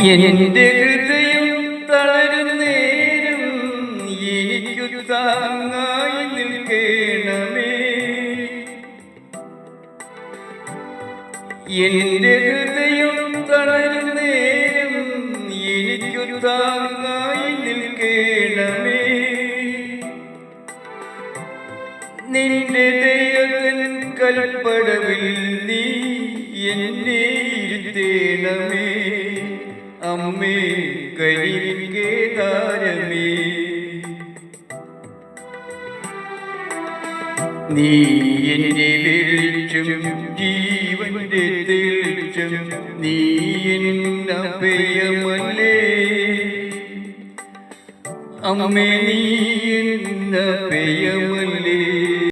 എന്റെ ഹൃദയം തളരുന്നേരം എനിക്കു താങ്ങായി നിൽക്കണമേ. എന്റെ ഹൃദയം തളരുന്നേരം എനിക്കു താങ്ങായി നിൽക്കണമേ. നിന്റെ ദയതൻ കൽപ്പടവിൽ നീ എന്നെ ഇരുത്തേണമേ. അമ്മേ കനിവിൻ താരമേ, നീ എന്റെ വെളിച്ചം, ജീവന്റെ തെളിച്ചം, നീ എന്നഭയമല്ലേ. അമ്മേ നീ എന്നഭയം